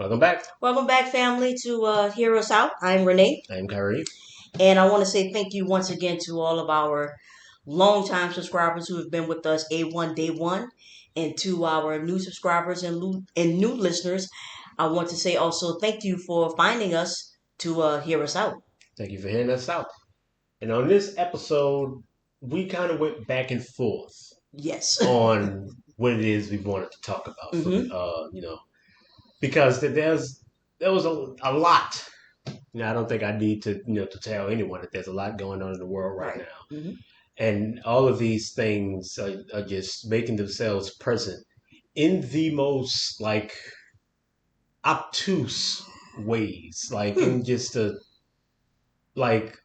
Welcome back. Welcome back, family, to Hear Us Out. I'm Renee, I'm Kyrie. and I want to say thank you once again to all of our longtime subscribers who have been with us A1 Day One, and to our new subscribers and new listeners. I want to say also thank you for finding us to hear us out. Thank you for hearing us out. And on this episode, we kind of went back and forth Yes. on what it is we wanted to talk about. Mhm. Because there was a lot. I don't think I need to tell anyone that there's a lot going on in the world right now. Mhm. And all of these things are just making themselves present in the most obtuse ways, in just a like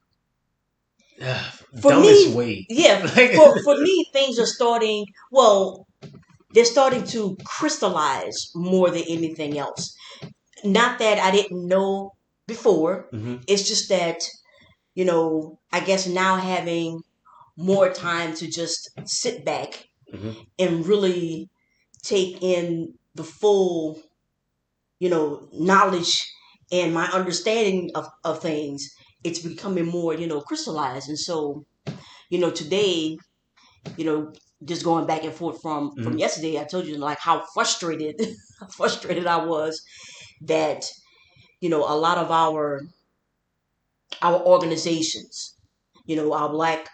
For dumbest me, way. yeah. For me, things are starting. Well, they're starting to crystallize more than anything else. Not that I didn't know before. Mhm. It's just that, I guess now having more time to just sit back Mhm. and really take in the full, knowledge and my understanding of things, it's becoming more, crystallized. And so, today, you know, just going back and forth from Mhm. yesterday, I told you like how frustrated frustrated I was that, a lot of our organizations, our black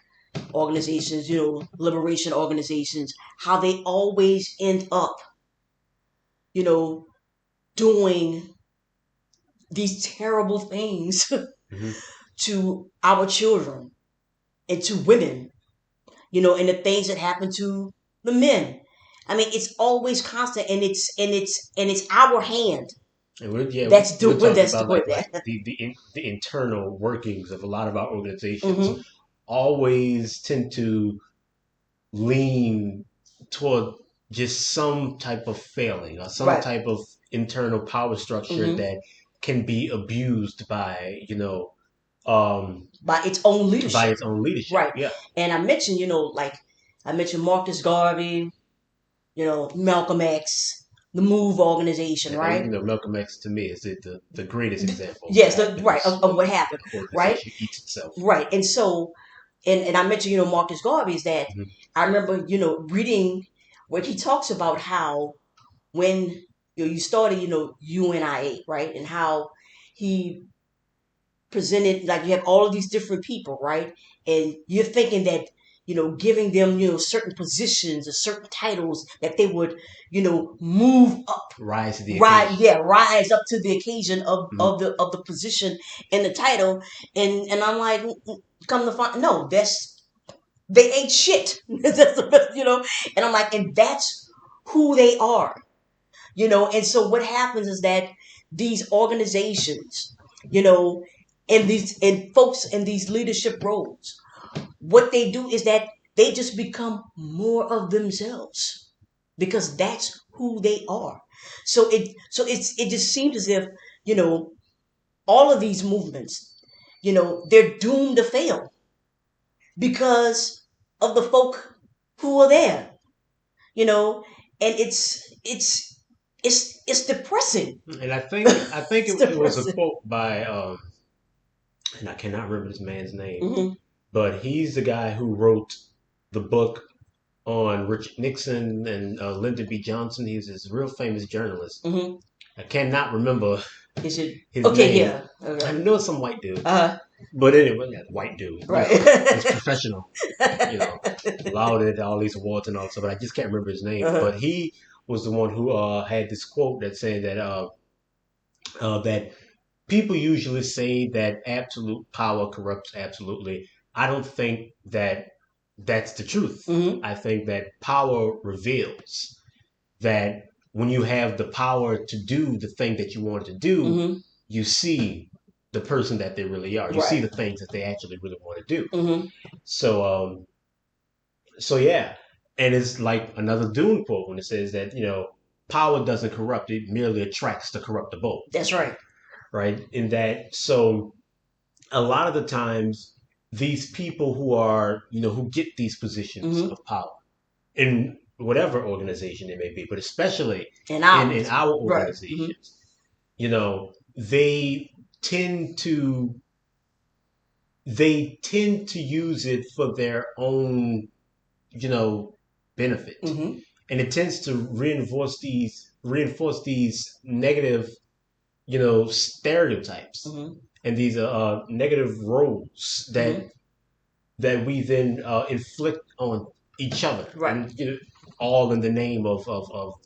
organizations, liberation organizations, how they always end up, you know, doing these terrible things Mhm. to our children and to women, and the things that happen to the men. I mean, it's always constant, and it's our hand And we're that's talking about doing like that. the internal workings of a lot of our organizations Hmm. always tend to lean toward just some type of failing or some Right. type of internal power structure Hmm. that can be abused by um By its own by leadership. its own leadership. Right. Yeah. And I mentioned, like I mentioned Marcus Garvey, Malcolm X, the Move organization, And right? Malcolm X to me is the greatest example of what Yes, right, happens of when what happened, an right? organization eats itself. Right. And so, and I mentioned, Marcus Garvey is that Mhm. I remember, reading where he talks about how when you started, UNIA, right? And how he presented, like, you have all of these different people, right? And you're thinking that, giving them, certain positions or certain titles that they would, move up, Rise to the occasion. rise up to the occasion of, Mhm. of the position and the title. And I'm like, come to find, no, they ain't shit. That's the best, and I'm like, and that's who they are, and so what happens is that these organizations, you know and folks in these leadership roles, what they do is that they just become more of themselves because that's who they are. So it just seems as if, you know all of these movements, they're doomed to fail because of the folk who are there, you know and it's depressing. And I think It's it was a depressing. quote by and I cannot remember this man's name, Hmm. but he's the guy who wrote the book on Richard Nixon and Lyndon B. Johnson. He's this real famous journalist. Hmm. I cannot remember Is it his okay? name. Yeah. I Okay. know it's some white dude, Uh. but anyway, yeah, white dude. Right. He's professional. Lauded all these awards and all stuff, but I just can't remember his name. Uh-huh. But he was the one who had this quote that said that people usually say that absolute power corrupts absolutely. I don't think that that's the truth. Hmm. I think that power reveals that when you have the power to do the thing that you want to do, Hmm. you see the person that they really are. You see Right. the things that they actually really want to do. Hmm. So, so yeah, and it's like another Dune quote when it says that power doesn't corrupt; it merely attracts the corruptible. That's right. Right? In that, so a lot of the times these people who are who get these positions Hmm. of power in whatever organization it may be, but especially And in ours. our Right. Hmm. organizations, you know, they tend to they tend to use it for their own, you know, benefit, Mm-hmm. and it tends to reinforce these negative, stereotypes, Mm-hmm. and these negative roles that Mm-hmm. we then inflict on each other, Right. and all in the name of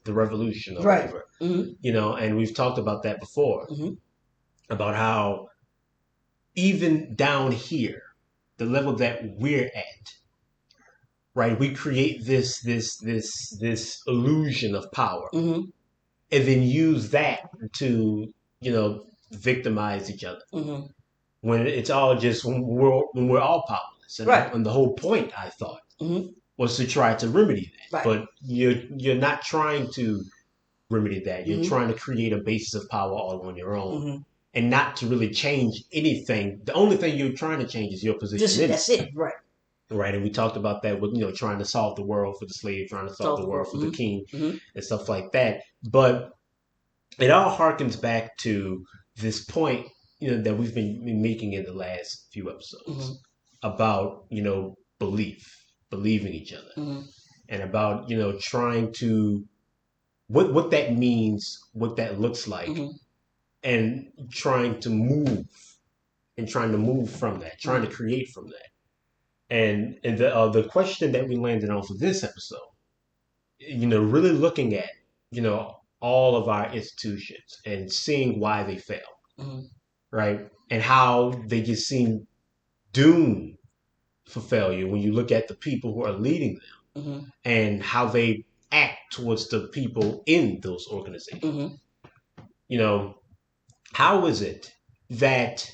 the revolution or Right. whatever. Mm-hmm. And we've talked about that before, Mm-hmm. about how even down here, the level that we're at, right? We create this illusion of power, Mm-hmm. and then use that to, victimize each other. Mm-hmm. When it's all just when we're all powerless, and, Right. and the whole point, I thought, Mm-hmm. was to try to remedy that. Right. But you're not trying to remedy that. You're Mm-hmm. trying to create a basis of power all on your own, Mm-hmm. and not to really change anything. The only thing you're trying to change is your position Just in it. that's it. Right. Right, and we talked about that with trying to solve the world for the slave, trying to solve Solve the the world world. for the Mm-hmm. king, Mm-hmm. and stuff like that. But it all harkens back to this point, that we've been making in the last few Mm-hmm. episodes about believing each other, Mm-hmm. and about trying to what that means, what that looks like, Mm-hmm. and trying to move from that, trying to Mm-hmm. create from that. And the question that we landed on for this episode, really looking at all of our institutions and seeing why they fail, Mm-hmm. right, and how they just seem doomed for failure when you look at the people who are leading them, Mm-hmm. and how they act towards the people in those Mm-hmm. organizations. You know, how is it that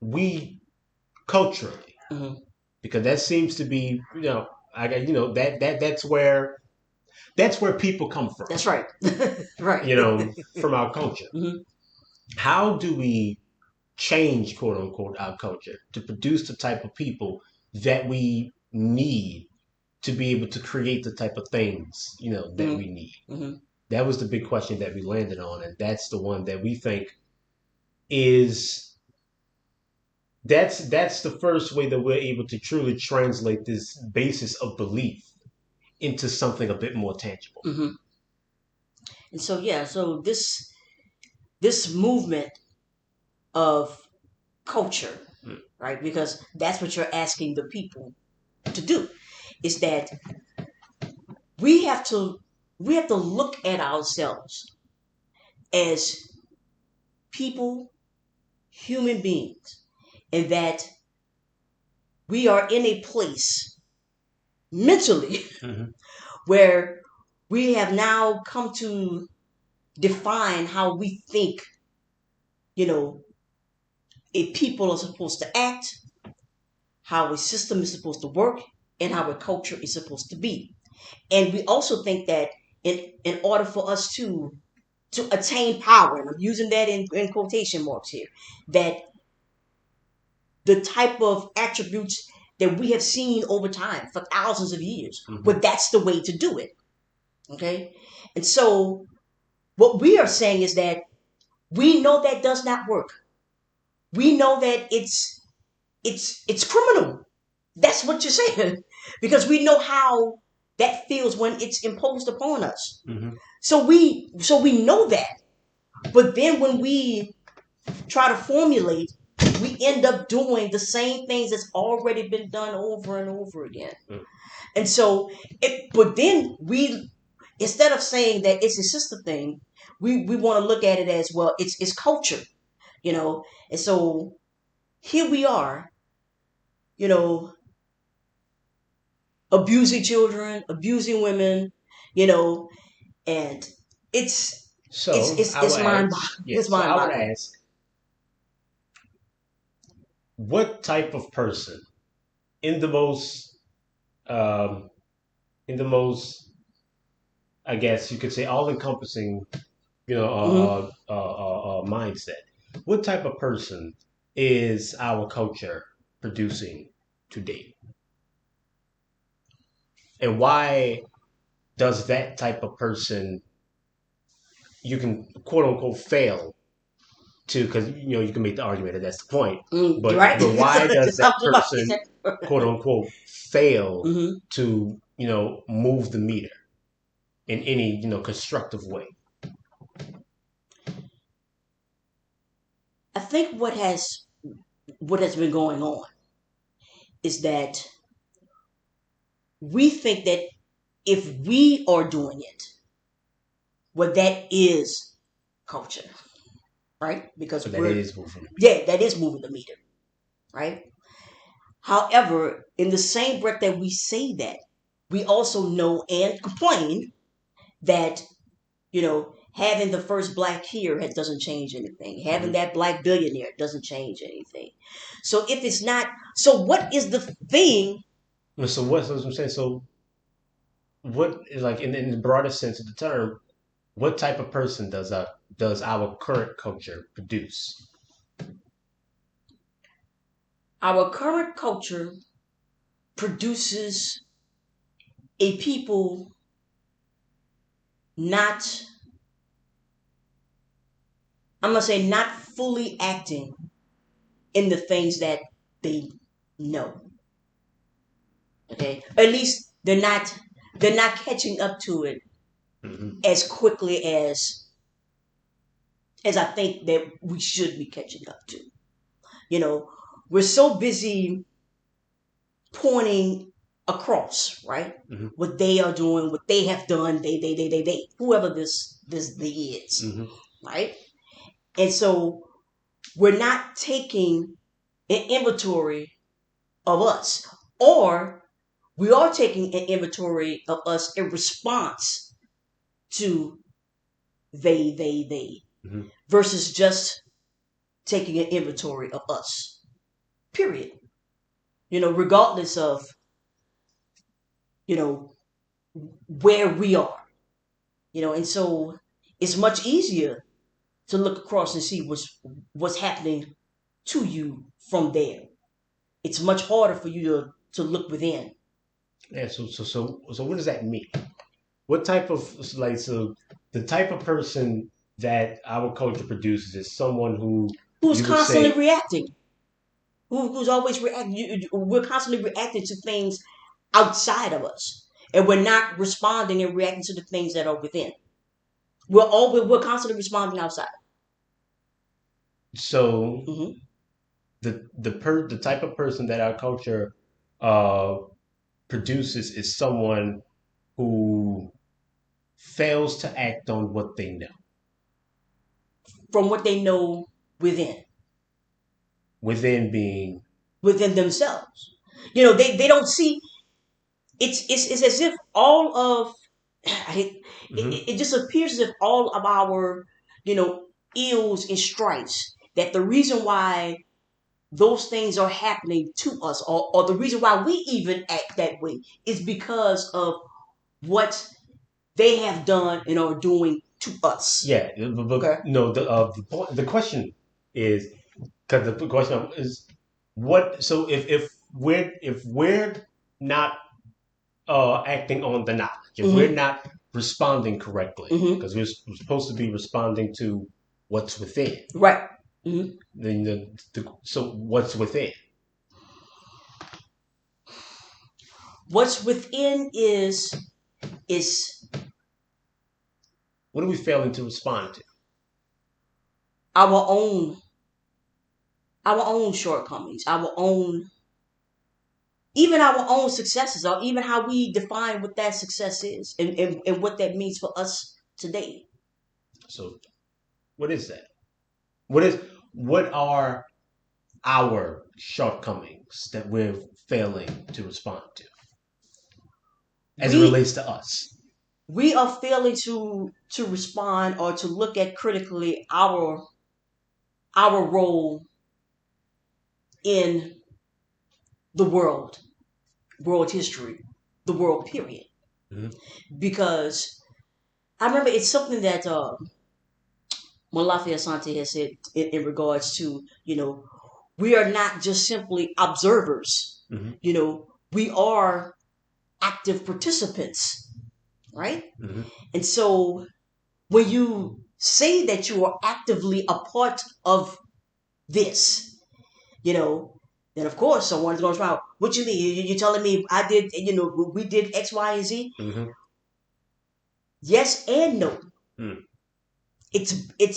we culturally, Mm-hmm. because that seems to be, I got, that's where people come from, That's right. Right. from our culture. Mm-hmm. How do we change, quote unquote, our culture to produce the type of people that we need to be able to create the type of things, that Mm-hmm. we need? Mm-hmm. That was the big question that we landed on, and that's the one that we think is that's the first way that we're able to truly translate this basis of belief into something a bit more tangible. Mm-hmm. And so yeah, so this movement of culture, Mm. right? Because that's what you're asking the people to do. Is that we have to we have to look at ourselves as people, human beings, and that we are in a place mentally Mhm. where we have now come to define how we think, you know, a people are supposed to act, how a system is supposed to work, and how a culture is supposed to be. And we also think that in order for us to attain power, and I'm using that in quotation marks here, that the type of attributes that we have seen over time for thousands of years, Mhm. but that's the way to do it. Okay? And so what we are saying is that we know that does not work. We know that it's criminal. That's what you're saying. Because we know how that feels when it's imposed upon us. Mhm. So we know that. But then when we try to formulate, we end up doing the same things that's already been done over and over again. Mm. And so but then we, instead of saying that it's a sister thing, we want to look at it as, well, it's culture, you know. And so here we are, you know, abusing children, abusing women, you know, and it's it's So it's I would it's mind ask, yeah. it's So mind I would boggling. ask, what type of person in the most, um, in the most, I guess you could say, all-encompassing, Hmm. mindset. What type of person is our culture producing today, and why does that type of person, you can quote unquote fail because you can make the argument that that's the point, Right? but why does I that was about to person, say quote unquote, fail hmm to move the meter in any constructive way? I think what has been going on is that we think that if we are doing it, well, that is culture, right? Because So that is moving the meter. yeah, that is moving the meter, right? However, in the same breath that we say that, we also know and complain that, having the first black here doesn't change anything. Having Mm-hmm. that black billionaire doesn't change anything. So if it's not, so what is the thing? So what I'm saying? So what is, like, in the broadest sense of the term, what type of person does our current culture produce? Our current culture produces a people not, I'm going to say, not fully acting in the things that they know. Okay? At least they're not catching up to it Mm-hmm. as quickly as I think that we should be catching up to. You know, we're so busy pointing across, right? Mm-hmm. What they are doing, what they have done, they, whoever this they is, Mm-hmm. right? And so we're not taking an inventory of us, or we are taking an inventory of us in response to they, Mm-hmm. versus just taking an inventory of us. Period. Regardless of you know where we are. And so it's much easier to look across and see what's happening to you from there. It's much harder for you to look within. Yeah. So what does that mean? What type of, like, so the type of person that our culture produces is someone who Who's you would constantly say. reacting? Who's always reacting? We're constantly reacting to things outside of us, and we're not responding and reacting to the things that are within. We're constantly responding outside. So hmm the type of person that our culture uh, produces is someone who fails to act on what they know. From what they know within Within being. within themselves. They don't see. It's as if all of Hmm. it just appears as if all of our you know ills and strifes, that the reason why those things are happening to us, or the reason why we even act that way, is because of what they have done and are doing to us. Yeah, but Okay. no, the question is, because the question is, what? So if we're not acting on the knowledge, if we're hmm not responding correctly, hmm because we're supposed to be responding to what's within, Right. hmm then so what's within? What's within is What are we failing to respond to? our own shortcomings, even our own successes, or even how we define what that success is, and what that means for us today. So what is that? What are our shortcomings that we're failing to respond to as it We relates to us? we are failing to respond or to look at critically our role in the world history, the world period. Hmm. Because I remember it's something that Malafi Asante has said in regards to, we are not just simply observers. Hmm. We are active participants, right? Hmm. And so when you say that you are actively a part of this, then of course someone's going to try. What you mean? You're telling me I did, we did X, Y, and Z? Mm-hmm. Yes and no. Mm. It's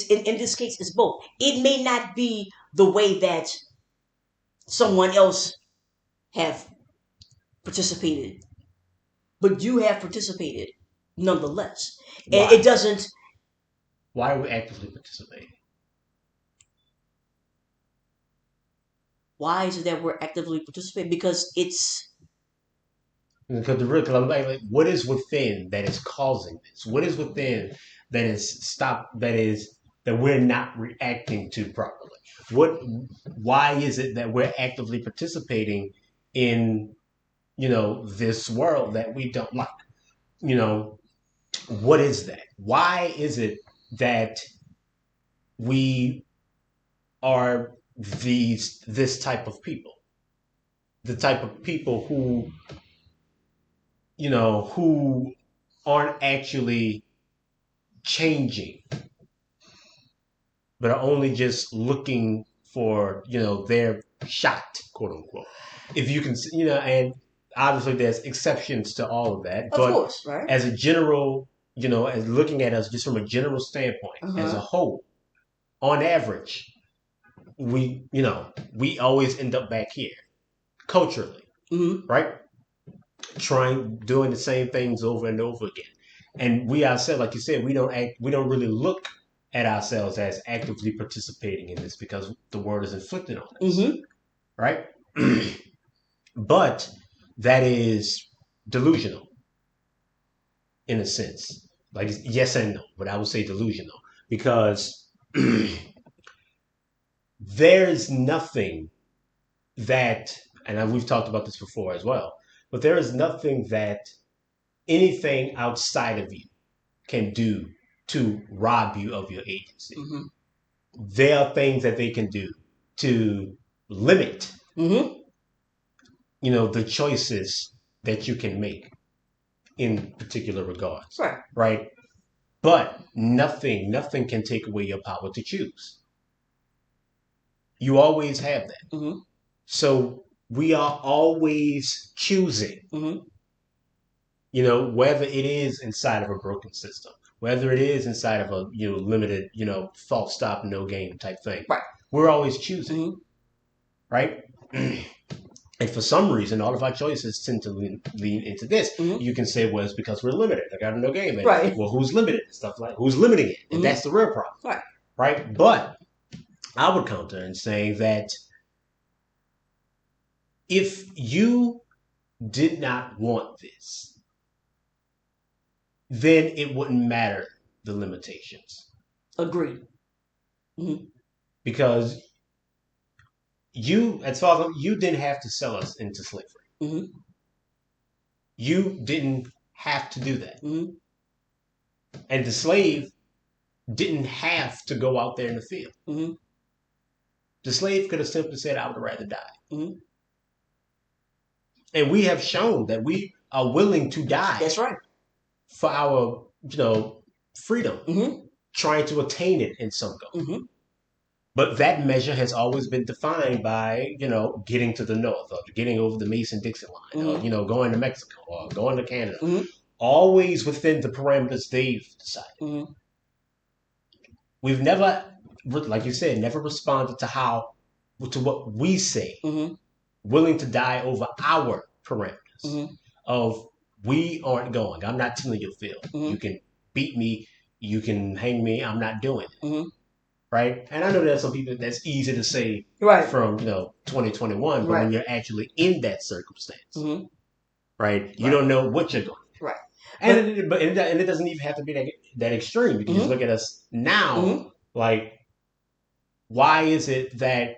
in this case, it's both. It may not be the way that someone else have participated, but you have participated nonetheless. And it Why? doesn't. Why are we actively participating? Why is it that we're actively participating? Because it's Because I'm like, what is within that is causing this? What is within that is that we're not reacting to properly? What? Why is it that we're actively participating in this world that we don't like? You know, what is that? Why is it that we are this type of people? The type of people who aren't actually changing, but are only just looking for, their shot, quote unquote. If you can, and obviously there's exceptions to all of that, of but course, right? as a general, as looking at us just from a general standpoint, as a whole, on average, we always end up back here culturally, right? Doing the same things over and over again. And we ourselves, like you said, we don't really look at ourselves as actively participating in this because the word is inflicted on us, right? But that is delusional in a sense. Like, yes and no, but I would say delusional because there's nothing that, and we've talked about this before as well, but there is nothing that anything outside of you can do to rob you of your agency. There are things that they can do to limit, the choices that you can make in particular regards, right? But nothing can take away your power to choose. You always have that. So we are always choosing. Whether it is inside of a broken system, whether it is inside of a limited, false stop, no game type thing. Right. We're always choosing, right? And for some reason, all of our choices tend to lean into this. You can say, well, it's because we're limited. I got a no game. And, right. Well, who's limited? Stuff like who's limiting it? And that's the real problem. Right. But I would counter in saying that if you did not want this, then it wouldn't matter the limitations. Agreed. Because as far as you didn't have to sell us into slavery. You didn't have to do that. And the slave didn't have to go out there in the field. The slave could have simply said, I would rather die. And we have shown that we are willing to die. That's right. For our, freedom, trying to attain it in some go. But that measure has always been defined by, getting to the north, or getting over the Mason-Dixon line, or, going to Mexico, or going to Canada. Always within the parameters they've decided. We've never, like you said, never responded to what we say. Willing to die over our parameters of we aren't going. I'm not tilling your field. You can beat me. You can hang me. I'm not doing it. Right? And I know there's some people that's easy to say from 2021, but when you're actually in that circumstance, right? You don't know what you're doing. Right. And it doesn't even have to be that extreme. You can just look at us now, like, why is it that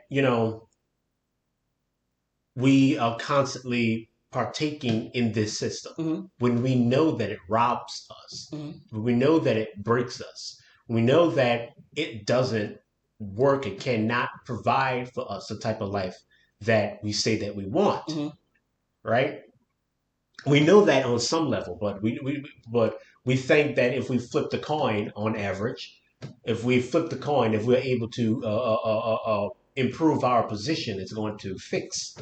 we are constantly partaking in this system when we know that it robs us, when we know that it breaks us, we know that it doesn't work, it cannot provide for us the type of life that we say that we want, right? We know that on some level, but we think that if we flip the coin on average, If we flip the coin, if we're able to improve our position, it's going to fix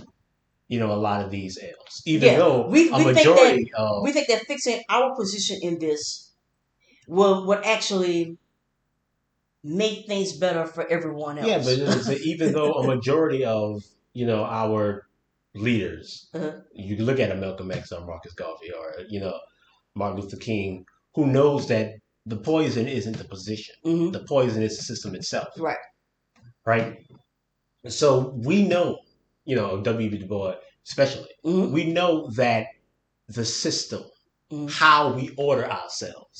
a lot of these ills. Even Yeah, though we a we think that majority of we think that fixing our position in this will would actually make things better for everyone yeah, but else. even though a majority of our leaders, Uh-huh. you can look at a Malcolm X or Marcus Garvey or Martin Luther King, who knows that the poison isn't the position, Hmm. the poison is the system itself, Right. right? So we know, W.B. Du Bois especially, Hmm. we know that the system, Hmm. how we order ourselves,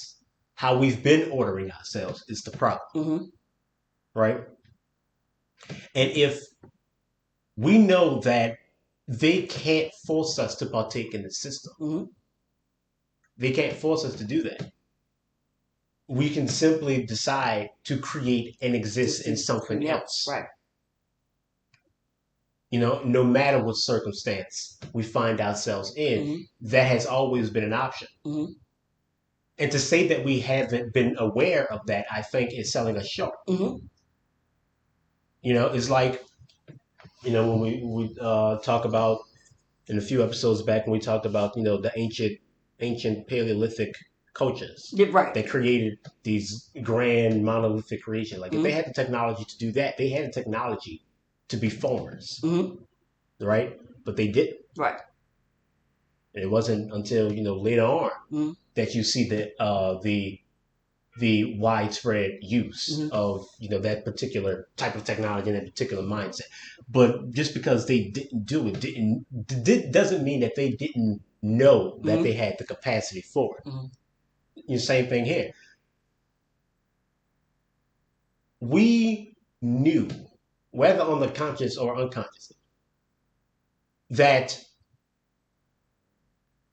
how we've been ordering ourselves is the problem, Hmm. right? And if we know that they can't force us to partake in the system, Hmm. they can't force us to do that. We can simply decide to create and exist in something else. Right. No matter what circumstance we find ourselves in, Hmm. that has always been an option. Hmm. And to say that we haven't been aware of that, I think, is selling us short. Hmm. It's like, when we talk about in a few episodes back when we talked about, the ancient Paleolithic cultures Yeah, right. that created these grand monolithic creations. Like if they Hmm. had the technology to do that, they had the technology to be farmers, Hmm. right? But they didn't. Right. And it wasn't until later on Hmm. that you see the widespread use Hmm. of that particular type of technology and that particular mindset. But just because they didn't do it doesn't mean that they didn't know that Hmm. they had the capacity for it. Hmm. Same thing here. We knew, whether on the conscious or unconscious, that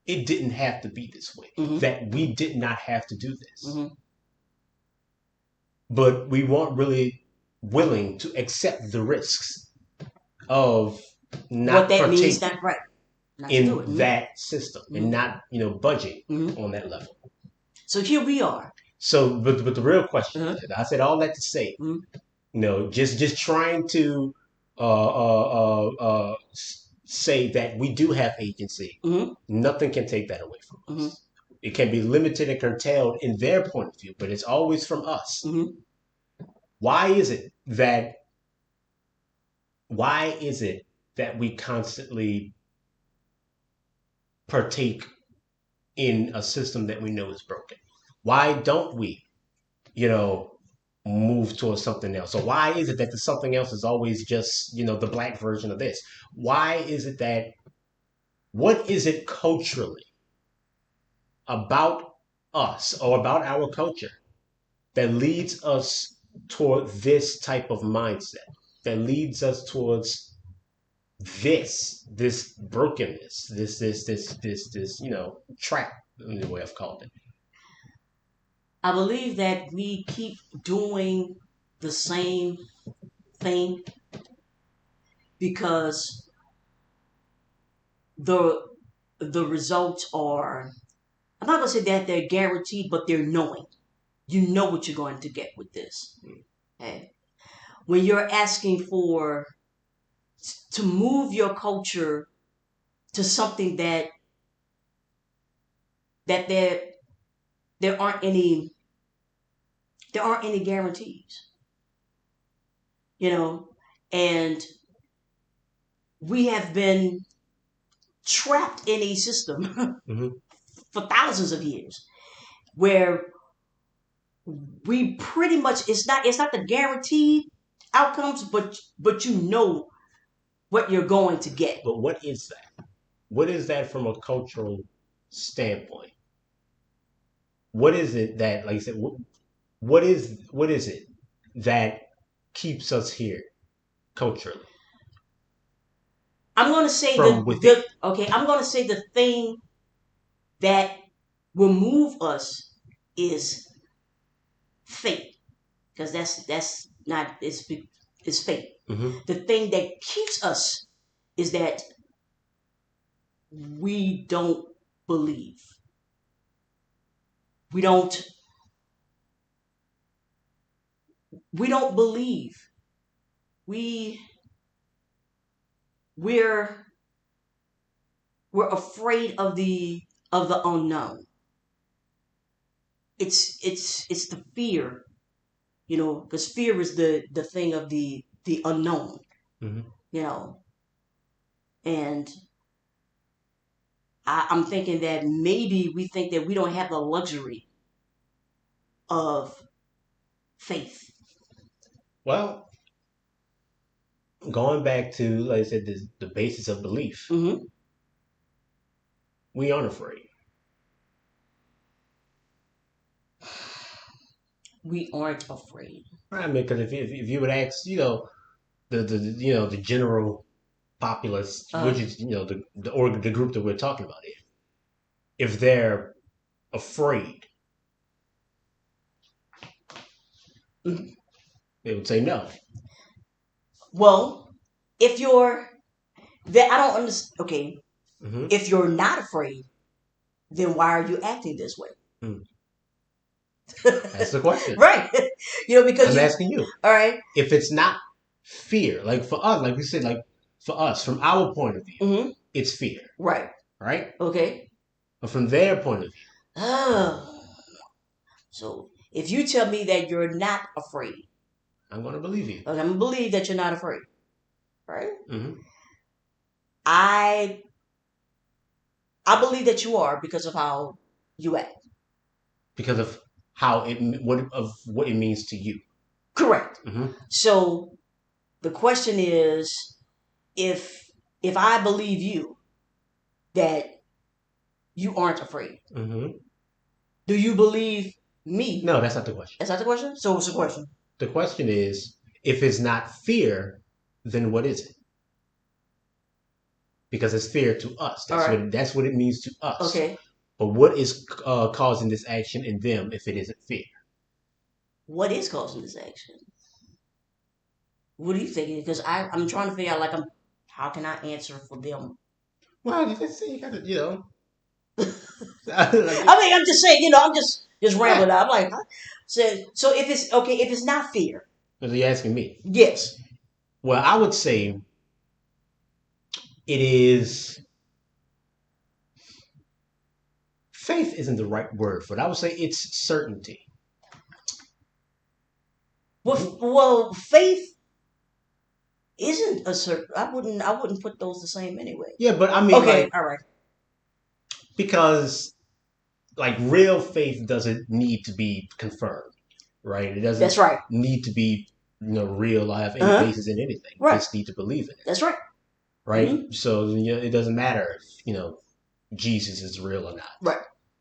it didn't have to be this way. Hmm. That we did not have to do this. Hmm. But we weren't really willing to accept the risks of What not that means, partaking not right, not to do in it. that system and Hmm. not budging Hmm. on that level. So here we are. So, but the real question, Uh-huh. I said all that to say, Hmm. just trying to say that we do have agency. Hmm. Nothing can take that away from Hmm. us. It can be limited and curtailed in their point of view, but it's always from us. Hmm. Why is it that why is it that we constantly partake in a system that we know is broken? Why don't we, you know, move towards something else? So why is it that the something else is always just, the black version of this? Why is it that what is it culturally about us or about our culture that leads us toward this type of mindset, that leads us towards this brokenness, this trap, in the way I've called it. I believe that we keep doing the same thing because the the results are, I'm not gonna say that they're guaranteed, but they're knowing. You know what you're going to get with this. Okay? When you're asking for to move your culture to something that there aren't any there aren't any guarantees, you know, and we have been trapped in a system Mm-hmm. for thousands of years where we pretty much, it's not the guaranteed outcomes, but you know what you're going to get. But what is that? What is that from a cultural standpoint? What is it that, like I said, what is it that keeps us here culturally I'm going to say from within? I'm going to say the thing that will move us is fate, because that's not it's fate. Mm-hmm. The thing that keeps us is that we don't believe. We don't we don't believe. We we're we're afraid of the unknown. It's the fear, because fear is the thing of the unknown, Hmm. you know. And I'm thinking that maybe we think that we don't have the luxury of faith. Well, going back to, like I said, the basis of belief, Mm-hmm. we aren't afraid. We aren't afraid. Right? I mean, because if you would ask, the general populace, which Uh, is the group that we're talking about here, if they're afraid, mhm. they would say no. Well, if you're that, I don't understand. Okay, Hmm. if you're not afraid, then why are you acting this way? That's the question. Right. Because I'm you. asking you. All right. If it's not fear, like for us, like we said, like for us, from our point of view, Mm-hmm. it's fear, Right. right? Okay. But from their point of view, Oh. So if you tell me that you're not afraid, I'm going to believe you. okay, I'm gonna believe that you're not afraid. Right. Hmm. I I believe that you are because of how you act. Because of what it means to you. Correct. Hmm. So the question is, if I believe you that you aren't afraid, Hmm. do you believe me? No, that's not the question. That's not the question. So what's the question? The question is, if it's not fear, then what is it? Because it's fear to us. All right. That's what it means to us. Okay. But what is causing this action in them if it isn't fear? What is causing this action? What are you thinking? Because I'm trying to figure out, like, how can I answer for them? Well, you gotta, I mean, I'm just saying, I'm just right. rambling out. I'm like, huh? So if it's okay, if it's not fear, Because you're asking me. yes. Well, I would say it is faith isn't the right word for it. I would say it's certainty. Well, faith isn't a certain. I wouldn't put those the same anyway. Yeah, but I mean, Okay, like, all right. because like real faith doesn't need to be confirmed, right? It That's doesn't right. need to be real or have Uh any huh. basis in anything. You Right. just need to believe in it, That's right. right? Mm-hmm. So it doesn't matter if Jesus is real or not. Right.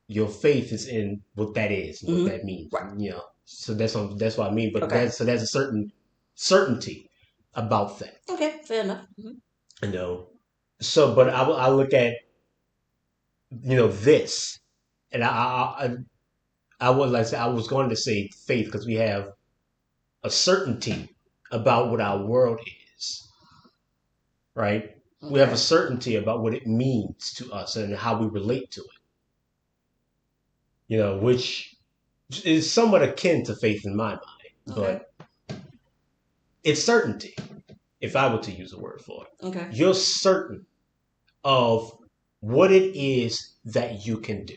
Your faith is in what that is and what Mm-hmm. that means. Right. So that's what I mean. But Okay. there's a certain certainty about that. Okay. Fair enough. Mm-hmm. You know. So, but I look at this, and I was like I said, I was going to say faith because we have a certainty about what our world is, right? We have a Okay. certainty about what it means to us and how we relate to it. Which is somewhat akin to faith in my mind, Okay. but it's certainty. If I were to use a word for it, Okay. you're certain of what it is that you can do.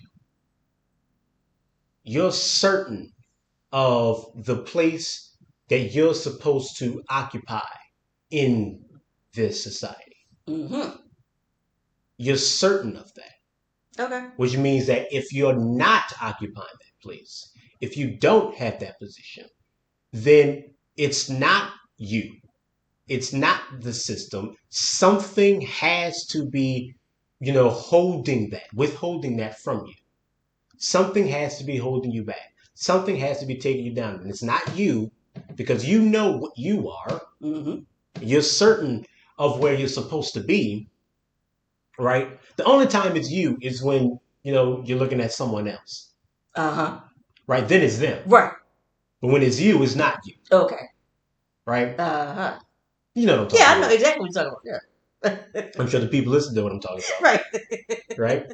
You're certain of the place that you're supposed to occupy in this society. Mm-hmm. You're certain of that, Okay. which means that if you're not occupying that place, if you don't have that position, then it's not you. It's not the system. Something has to be, withholding that from you. Something has to be holding you back. Something has to be taking you down. And it's not you, because you know what you are. Mm-hmm. You're certain of where you're supposed to be, right? The only time it's you is when, you're looking at someone else, Uh huh. right? Then it's them. Right. But when it's you, it's not you, Okay. right? Uh huh. You know what I'm Yeah, talking I know about. exactly what you're talking about. Yeah. I'm sure the people listen to what I'm talking about, Right. right?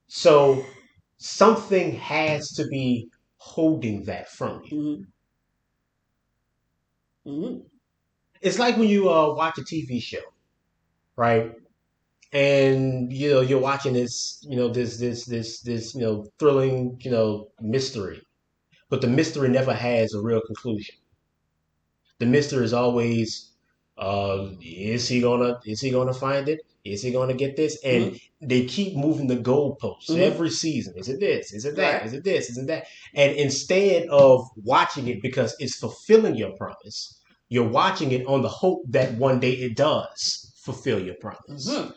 So something has to be holding that from you. Mm-hmm. Mm-hmm. It's like when you watch a TV show, right? And you're watching this, thrilling, mystery, but the mystery never has a real conclusion. The mystery is always, is he gonna find it? Is he gonna get this? And Mm-hmm. they keep moving the goalposts Mm-hmm. every season. Is it this? Is it that? Right. Is it this? Is it that? And instead of watching it because it's fulfilling your promise, you're watching it on the hope that one day it does fulfill your promise. Mm-hmm.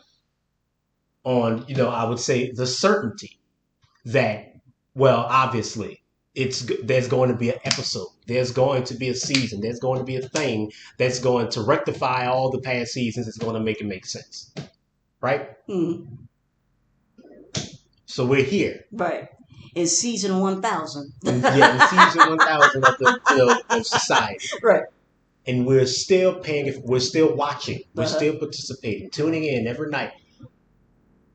On, I would say the certainty that, well, obviously, there's going to be an episode, there's going to be a season, there's going to be a thing that's going to rectify all the past seasons. It's going to make sense, right? Mm-hmm. So we're here, Right. In season 1000. in season 1000 of the of society, Right. and we're still paying. We're still watching. We're Uh-huh. still participating, tuning in every night,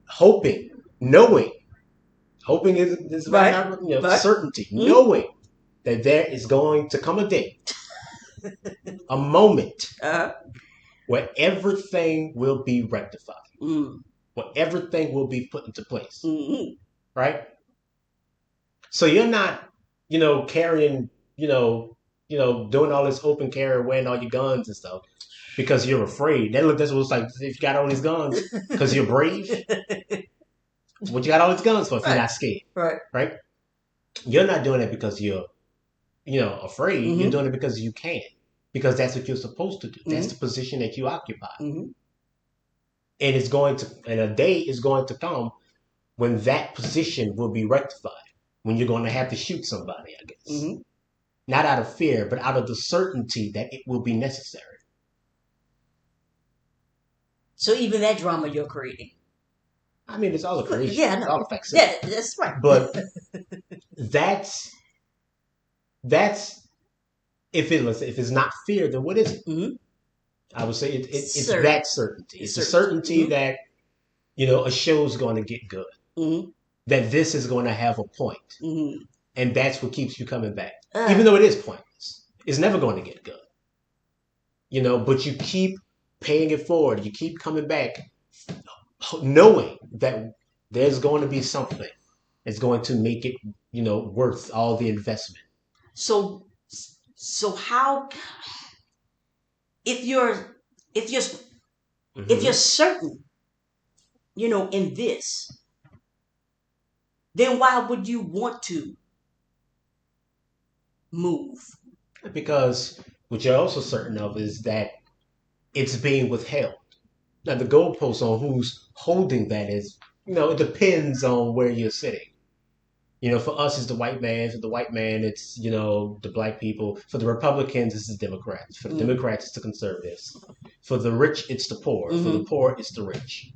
hoping, knowing. Hoping is Right. not, Right. certainty, Mm-hmm. knowing that there is going to come a day, a moment Uh-huh. where everything will be rectified, Mm-hmm. where everything will be put into place, Mm-hmm. right? So you're not, carrying, doing all this open carry, wearing all your guns and stuff because you're afraid. That's what it's like. If you got all these guns because you're brave, what you got all these guns for if you're Right. not scared, Right. right? You're not doing it because you're, afraid. Mm-hmm. You're doing it because you can, because that's what you're supposed to do. That's Mm-hmm. the position that you occupy. Mm-hmm. And a day is going to come when that position will be rectified, when you're going to have to shoot somebody, I guess. Mm-hmm. Not out of fear, but out of the certainty that it will be necessary. So even that drama you're creating. I mean, it's all a creation. Yeah, I It's know. all a facsimile. Yeah, that's right. But that's if it's not fear, then what is it? Mm-hmm. I would say it's Certain. that certainty. It's the certainty that, a show's going to get good. Mm-hmm. That this is going to have a point. Mm-hmm. And that's what keeps you coming back. Even though it is pointless. It's never going to get good. But you keep paying it forward. You keep coming back knowing that there's going to be something that's going to make it, worth all the investment. So how if you're if you're if you're certain, in this, then why would you want to move? Because what you're also certain of is that it's being withheld. Now, the goalpost on who's holding that is, it depends on where you're sitting. For us, it's the white man. For the white man, it's, the black people. For the Republicans, it's the Democrats. For the Democrats, it's the conservatives. For the rich, it's the poor. For the poor, it's the rich.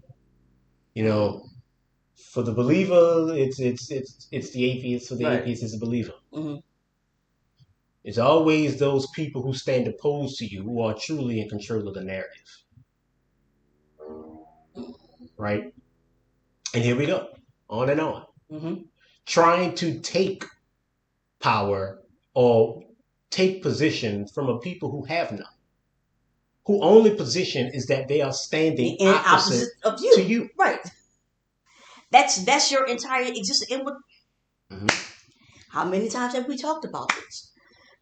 For the believer, it's the atheist. For the atheist, it's the believer. Mm-hmm. It's always those people who stand opposed to you who are truly in control of the narrative. Right? And here we go. On and on. Mm-hmm. Trying to take power or take position from a people who have none. Who only position is that they are standing in opposite of you. To you. Right. That's your entire existence. And Mm-hmm. How many times have we talked about this?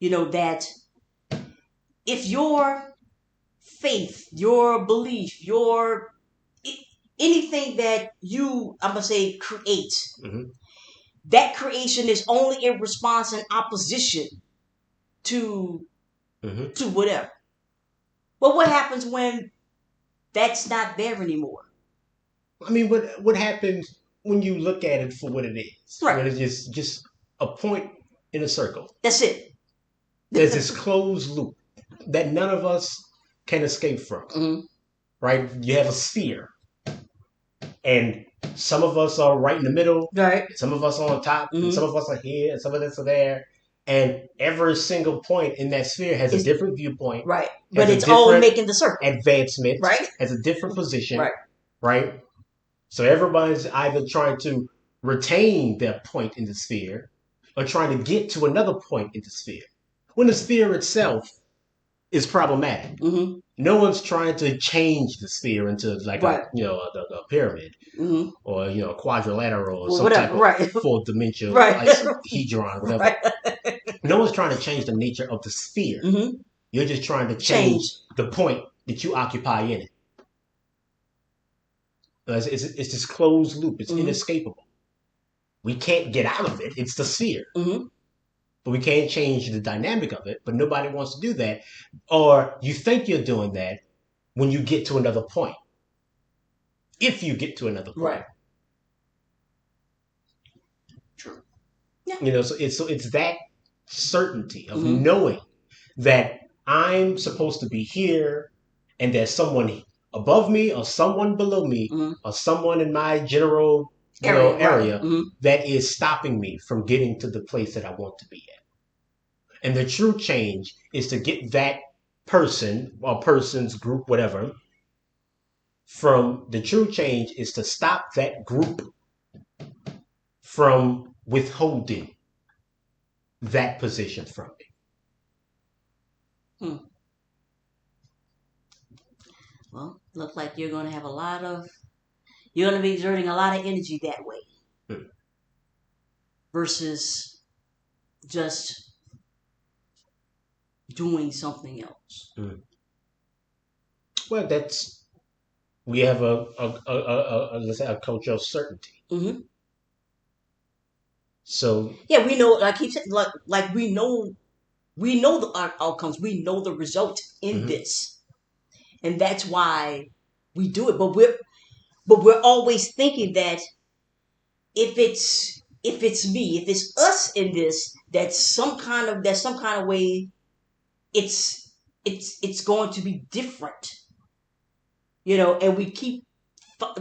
That if your faith, your belief, anything that you, I'm going to say, create, that creation is only in response and opposition to whatever. But what happens when that's not there anymore? I mean, what happens when you look at it for what it is? Right. When it's just a point in a circle. That's it. There's this closed loop that none of us can escape from. Mm-hmm. Right? You have a sphere. And some of us are right in the middle. Right. Some of us are on top. And some of us are here. And some of us are there. And every single point in that sphere has a different viewpoint. Right. But it's all making the circle. Advancement. Right. Has a different position. Right. Right? So everybody's either trying to retain their point in the sphere or trying to get to another point in the sphere. When the sphere itself is problematic. Mm-hmm. No one's trying to change the sphere into like a Right. a pyramid Mm-hmm. or a quadrilateral or Well, some type whatever. of Right. fourth dimensional Right. hedron, whatever. Right. No one's trying to change the nature of the sphere. Mm-hmm. You're just trying to change Change. the point that you occupy in it. It's this closed loop. It's Mm-hmm. inescapable. We can't get out of it. It's the sphere. Mm-hmm. But we can't change the dynamic of it. But nobody wants to do that. Or you think you're doing that when you get to another point. If you get to another point. Right. True. Yeah. So it's that certainty of Mm-hmm. knowing that I'm supposed to be here and there's someone above me or someone below me Mm-hmm. or someone in my general Area. area Right. Mm-hmm. that is stopping me from getting to the place that I want to be at. And the true change is to get that person or person's group, whatever, from the true change is to stop that group from withholding that position from me. Well, looks like you're going to have you're going to be exerting a lot of energy that way versus just doing something else. Well, we have let's say a culture of certainty. Mm-hmm. So yeah, we know. I keep saying like we know the outcomes. We know the result in this, and that's why we do it. But we're always thinking that if it's me, if it's us in this, that's some kind of way. It's going to be different, and we keep.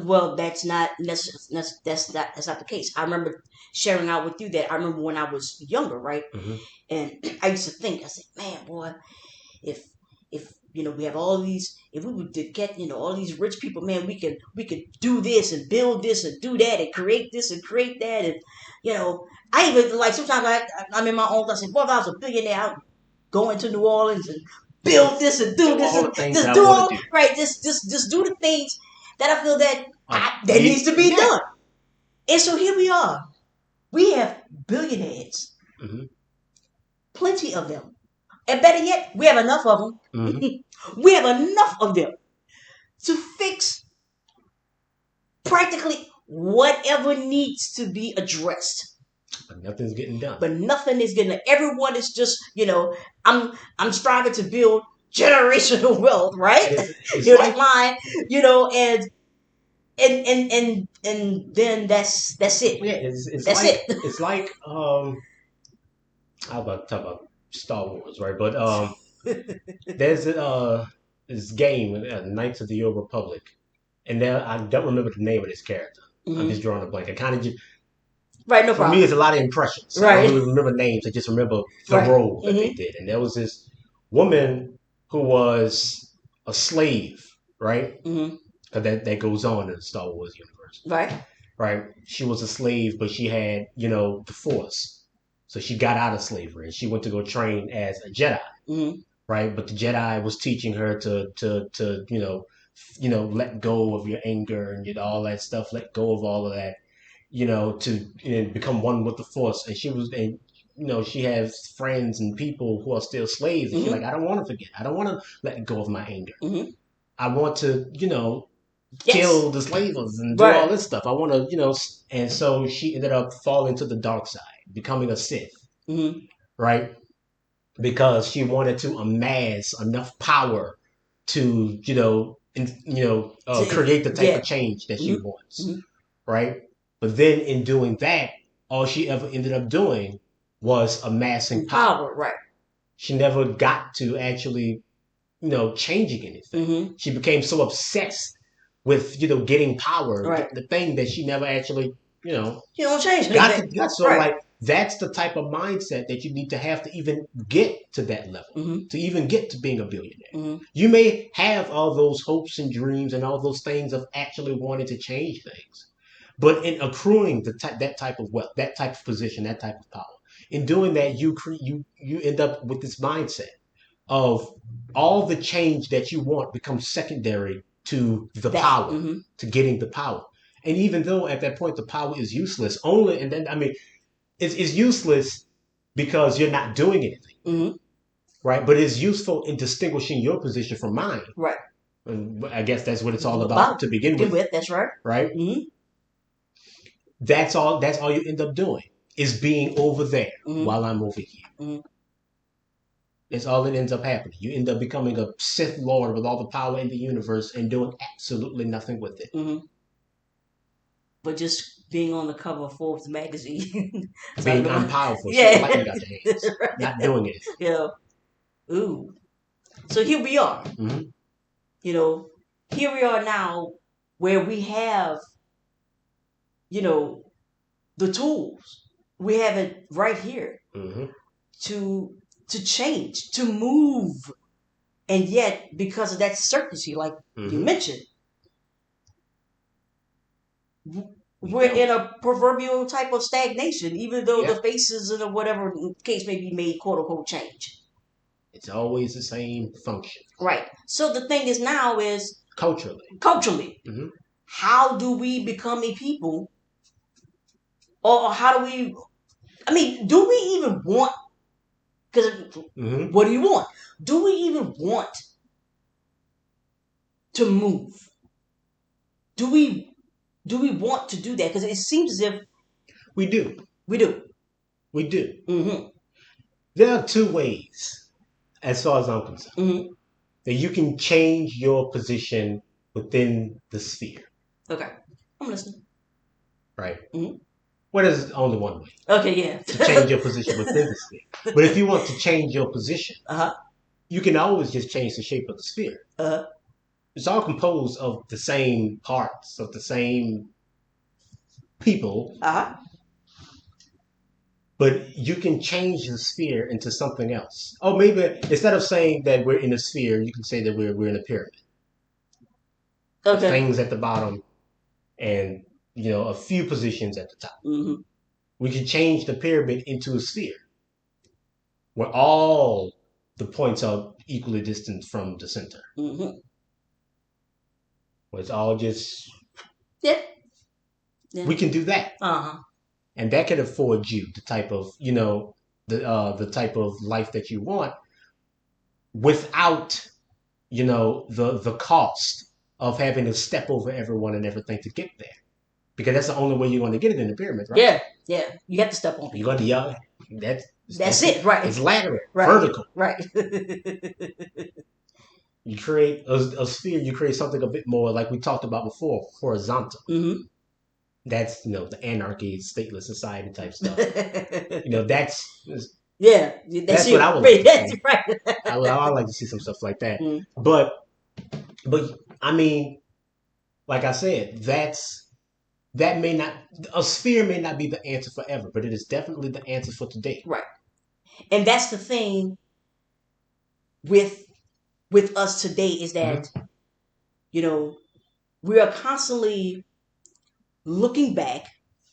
Well, that's not the case. I remember sharing out with you that I remember when I was younger, right? mm-hmm. And I used to think, I said, man, boy, if we have all these, if we would get all these rich people, man, we could do this and build this and do that and create this and create that, and I even like sometimes I'm in my own. I said, well, if I was a billionaire, I'd go into New Orleans and build this and do this all and the things just that do I all want to do. right, just do the things that I feel that that needs to be done. And so here we are. We have billionaires, plenty of them, and better yet, we have enough of them. We have enough of them to fix practically whatever needs to be addressed. But nothing's getting done. But nothing is getting done. Everyone is just, I'm striving to build generational wealth, right? It's that line, and then that's it. Yeah, it's that's like, it. It's like I'm about to talk about Star Wars, right? But there's this game, Knights of the Old Republic, and there I don't remember the name of this character. I'm just drawing a blank. I kind of just right, no for problem. me, it's a lot of impressions. Right. I don't really remember names. I just remember the role that they did, and there was this woman who was a slave, right? Because that goes on in the Star Wars universe, right? She was a slave, but she had the Force, so she got out of slavery and she went to go train as a Jedi, right? But the Jedi was teaching her to let go of your anger and all that stuff, let go of all of that, to become one with the Force. And she has friends and people who are still slaves, and she's like, I don't want to forget. I don't want to let go of my anger. I want to, kill the slavers and do all this stuff. I want to, and so she ended up falling to the dark side, becoming a Sith, right? Because she wanted to amass enough power to, create the type of change that she wants, right? But then in doing that, all she ever ended up doing was amassing power. Right. She never got to actually, changing anything. She became so obsessed with, getting power, the thing that she never actually, you don't change got so like that's the type of mindset that you need to have to even get to that level, to even get to being a billionaire. You may have all those hopes and dreams and all those things of actually wanting to change things, but in accruing that type of wealth, that type of position, that type of power, in doing that, you end up with this mindset of all the change that you want becomes secondary to the That. power, to getting the power. And even though at that point the power is useless, only, and then, I mean, it's useless because you're not doing anything, right? But it's useful in distinguishing your position from mine. Right. And I guess that's what it's all about to begin with. That's right. Right? That's all you end up doing is being over there while I'm over here. That's all that ends up happening. You end up becoming a Sith Lord with all the power in the universe and doing absolutely nothing with it. But just being on the cover of Forbes magazine. Being I'm powerful. Yeah. Lightning out your hands. Right. Not doing it. Yeah. Ooh. So here we are. You know, here we are now where we have, you know, the tools. We have it right here to change, to move. And yet, because of that certainty, like you mentioned, we're in a proverbial type of stagnation, even though the faces and whatever case may be made, quote unquote, change. It's always the same function. Right. So the thing is now is culturally. How do we become a people? Or how do we, I mean, do we even want, because what do you want? Do we even want to move? Do we want to do that? Because it seems as if we do. We do. There are two ways, as far as I'm concerned, that you can change your position within the sphere. Okay, I'm listening. Right. Well, there's only one way. Okay, yeah. To change your position within the sphere. But if you want to change your position, you can always just change the shape of the sphere. It's all composed of the same parts, of the same people. But you can change the sphere into something else. Oh, maybe instead of saying that we're in a sphere, you can say that we're in a pyramid. Okay. Things at the bottom and, you know, a few positions at the top. We can change the pyramid into a sphere where all the points are equally distant from the center. Where it's all just... Yeah. We can do that. And that can afford you the type of, you know, the type of life that you want without, you know, the cost of having to step over everyone and everything to get there. Because that's the only way you're going to get it in the pyramid, right? Yeah. You have to step on people. You're going to, that's it, right? It's lateral, vertical. Right. You create a sphere, you create something a bit more, like we talked about before, horizontal. That's, you know, the anarchy, stateless society type stuff. You know, that's what I would like to see. Right. I would like to see some stuff like that. But I mean, like I said, a sphere may not be the answer forever, but it is definitely the answer for today. Right. And that's the thing with us today is that, you know, we are constantly looking back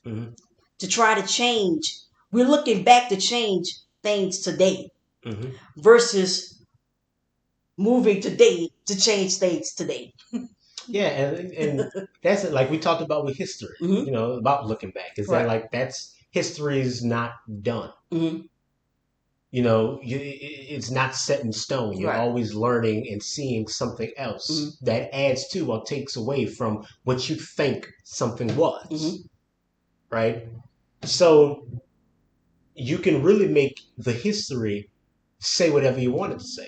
to try to change. We're looking back to change things today versus moving today to change things today. Yeah, and that's it. Like we talked about with history, you know, about looking back. Is that like history's not done? You know, it's not set in stone. You're always learning and seeing something else that adds to or takes away from what you think something was. Right? So you can really make the history say whatever you want it to say.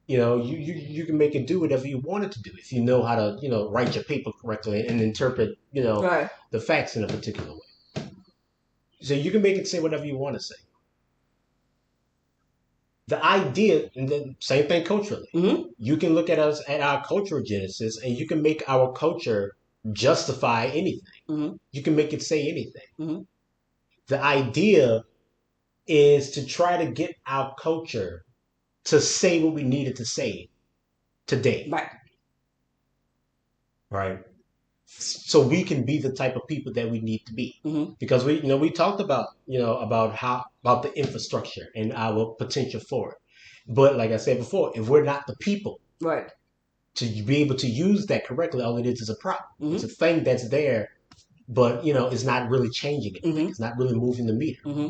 You know, you can make it do whatever you want it to do if you know how to, you know, write your paper correctly and interpret, you know, the facts in a particular way. So you can make it say whatever you want to say. The idea, and the same thing culturally. You can look at us at our cultural genesis, and you can make our culture justify anything. You can make it say anything. The idea is to try to get our culture to say what we needed to say today. Right. so we can be the type of people that we need to be. Mm-hmm. Because we talked about about the infrastructure and our potential for it. But like I said before, if we're not the people Right. to be able to use that correctly, all it is a prop. Mm-hmm. It's a thing that's there, but it's not really changing anything. Mm-hmm. It's not really moving the meter. Mm-hmm.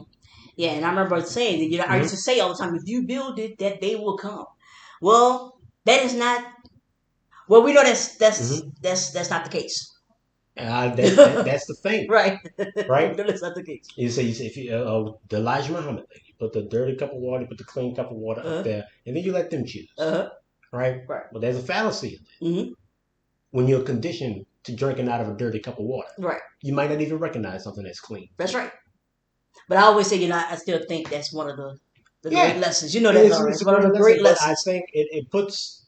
Yeah, and I remember saying that, I used Mm-hmm. to say all the time, if you build it, that day will come. Well, that is not. Well, we know Mm-hmm. that's not the case. That's the thing, Right. right? No, that's not the case. You say if you the Elijah Muhammad thing, you put the dirty cup of water, you put the clean cup of water up Uh-huh. there, and then you let them choose, Uh-huh. right? Right. Well, there's a fallacy in that. Mm-hmm. When you're conditioned to drinking out of a dirty cup of water, Right. you might not even recognize something that's clean. That's right. But I always say, I still think that's one of the Yeah. great lessons. You know that, Lauren. It's It's a one of great the lesson, great but I lessons. think it puts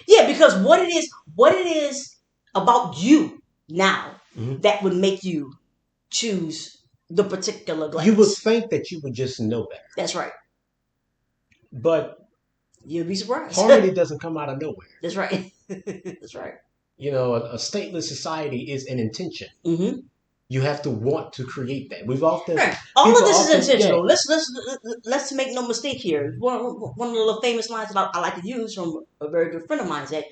Yeah, because what it is about you now Mhm. that would make you choose the particular glass. You would think that you would just know that, That's right. but You'll be surprised. harmony doesn't come out of nowhere. That's right. That's right. A stateless society is an intention. Mm-hmm. You have to want to create that. We've often Right. All of people this often is intentional. yeah. Let's make no mistake here. One of the little famous lines I like to use from a very good friend of mine is that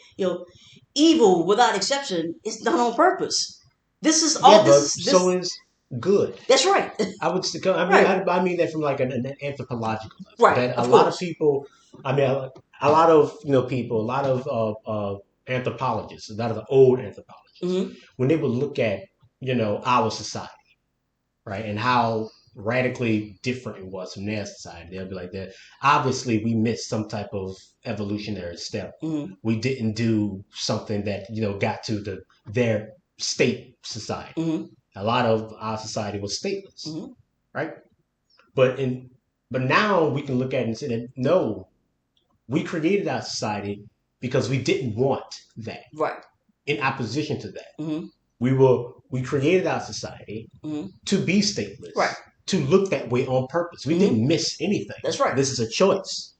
evil without exception is done on purpose. This is all. Yeah, but so is good. That's right. I would. Right. I mean that from like an anthropological level. Right. That a Of lot course. of people. I mean, a lot of people, a lot of anthropologists, a lot of the old anthropologists, Mm-hmm. when they would look at our society, right, and how radically different it was from their society, they'll be like that. Obviously, we missed some type of evolutionary step. Mm-hmm. We didn't do something that got to their state society. Mm-hmm. A lot of our society was stateless, Mm-hmm. right? But now we can look at it and say that no, we created our society because we didn't want that. Right. In opposition to that, Mm-hmm. we created our society Mm-hmm. to be stateless, Right. to look that way on purpose. We Mhm. didn't miss anything. That's right. This is a choice.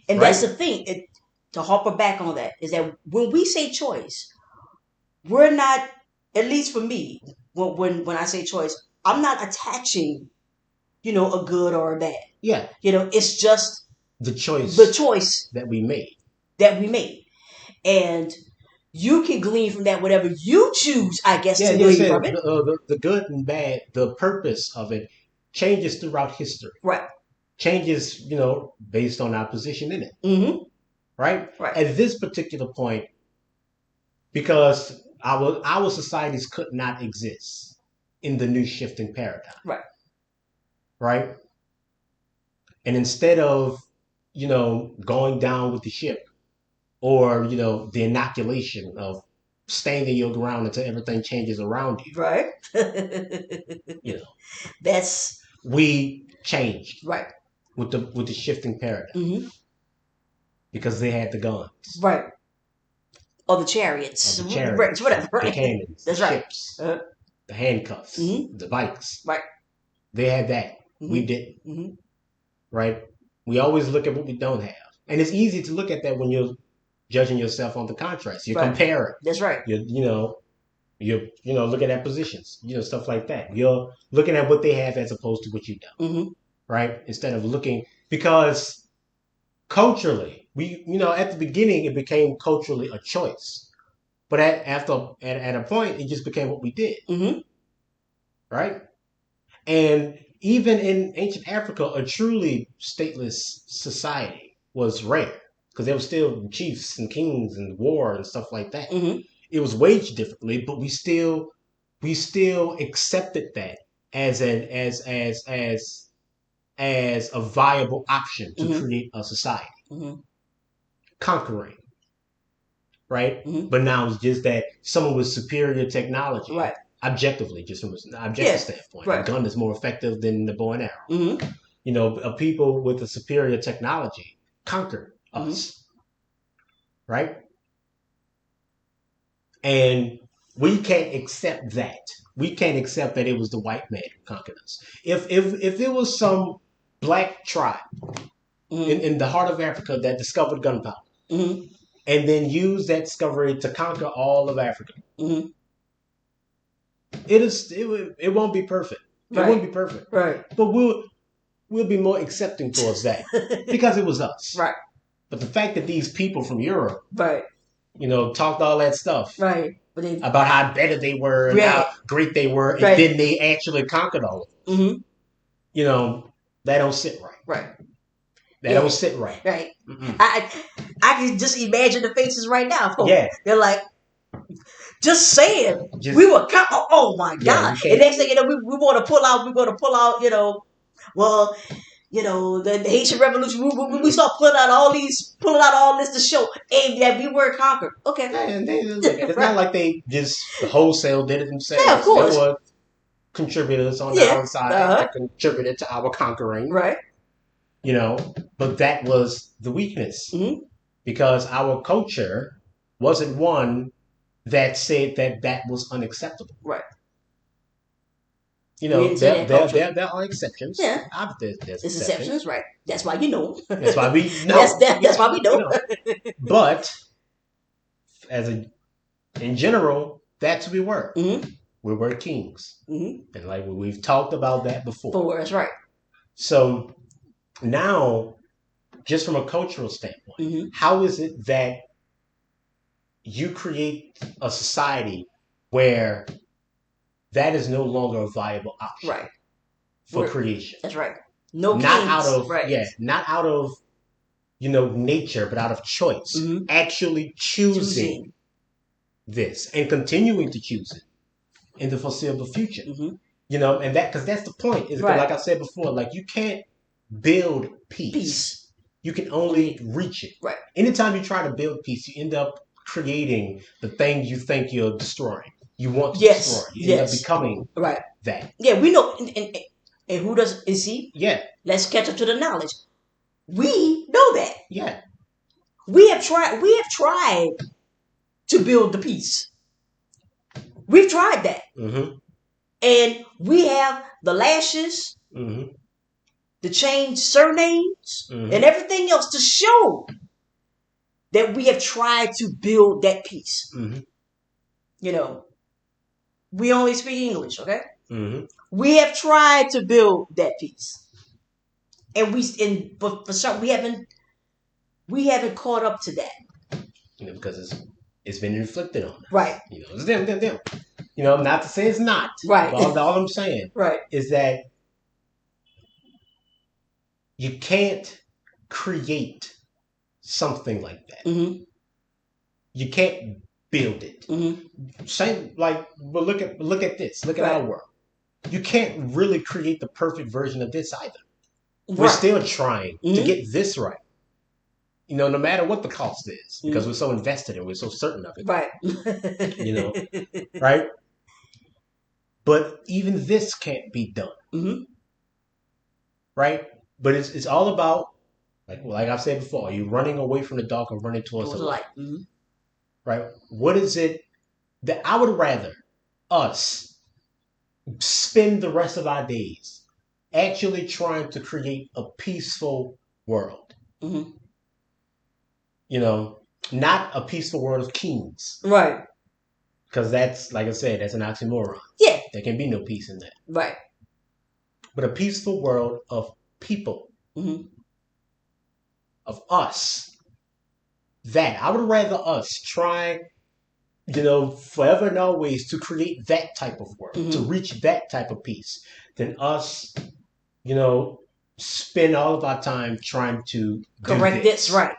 And Right. that's the thing. To harper back on that is that when we say choice, we're not. At least for me, when I say choice, I'm not attaching, a good or a bad. Yeah, It's just the choice that we made. And you can glean from that whatever you choose, I guess, Yeah, to you glean said from it. the good and bad, the purpose of it changes throughout history. Right. Changes, based on our position in it. Mm-hmm. Right? Right. At this particular point, because our societies could not exist in the new shifting paradigm. Right. Right? And instead of, going down with the ship, or, the inoculation of staying in your ground until everything changes around you. Right. That's we changed. Right. With the shifting paradigm. Mm-hmm. Because they had the guns. Right. Or the chariots. Right, whatever. Right. The cannons. That's the right. ships. The handcuffs. Mm-hmm. The bikes. Right. They had that. Mm-hmm. We didn't. Mm-hmm. Right? We always look at what we don't have. And it's easy to look at that when you're judging yourself on the contrast. You're comparing. That's right. You're looking at positions, stuff like that. You're looking at what they have as opposed to what you don't. Mm-hmm. Right? Instead of looking, because culturally, at the beginning, it became culturally a choice. But at a point, it just became what we did. Mm-hmm. Right? And even in ancient Africa, a truly stateless society was rare. Because there were still chiefs and kings and war and stuff like that. Mm-hmm. It was waged differently, but we still accepted that as a viable option to Mm-hmm. create a society. Mm-hmm. Conquering. Right? Mm-hmm. But now it's just that someone with superior technology. Right. Objectively, just from an objective standpoint. Right. A gun is more effective than the bow and arrow. Mm-hmm. People with a superior technology conquered us. Right? And we can't accept that. We can't accept that it was the white man who conquered us. If it was some black tribe in the heart of Africa that discovered gunpowder, Mm-hmm. and then use that discovery to conquer all of Africa. Mm-hmm. It won't be perfect. It Right. won't be perfect. Right. But we'll be more accepting towards that because it was us. Right. But the fact that these people from Europe, Right. Talked all that stuff Right. about how better they were and how great they were, and then they actually conquered all of it. Mm-hmm. That don't sit right. Right. That don't sit right. Right. I can just imagine the faces right now. Yeah. They're like, just saying, we were. Oh my God! And next thing you know, we want to pull out. We're going to pull out. Well, the Haitian Revolution. We start pulling out all this to show, hey, that we were conquered. Okay. And it's not like they just wholesale did it themselves. Yeah, of course. There were contributors on our side that contributed to our conquering. Right. But that was the weakness. Mm-hmm. Because our culture wasn't one that said that was unacceptable. Right. There are exceptions. Yeah. There's exceptions, right? That's why you know. That's why we know. That's why we know. But in general, that's who we were. Mm-hmm. We were kings. Mm-hmm. And like we've talked about that before. That's right. So now, just from a cultural standpoint, how is it that you create a society where that is no longer a viable option for creation? That's right. Not out of nature, but out of choice. Mm-hmm. Actually choosing this and continuing to choose it in the foreseeable future. Mm-hmm. And because that's the point. Is like I said before, like you can't build peace. You can only reach it. Right. Anytime you try to build peace, you end up creating the thing you think you're destroying. You want to destroy. You end up becoming that. Yeah, we know. And who does is he? Yeah. Let's catch up to the knowledge. We know that. Yeah. We have tried to build the peace. We've tried that. Mm-hmm. And we have the lashes, the changed surnames, and everything else to show that we have tried to build that peace. We only speak English, okay? We have tried to build that peace, and but for some we haven't caught up to that. Because it's been inflicted on us. Right. It's them. Not to say it's not. Right. All I'm saying is that you can't create something like that. You can't build it. Same but look at this. Look at our world. You can't really create the perfect version of this either. We're still trying to get this right. No matter what the cost is, because we're so invested and we're so certain of it. Right. Right? But even this can't be done. Right? But it's all about, like I've said before, are you running away from the dark or running towards the light? Right? What is it that I would rather us spend the rest of our days actually trying to create a peaceful world? Not a peaceful world of kings. Right. Because that's, like I said, that's an oxymoron. Yeah. There can be no peace in that. Right. But a peaceful world of people. Of us. That. I would rather us try, forever and always to create that type of world. To reach that type of peace. Than us, spend all of our time trying to correct this. Right.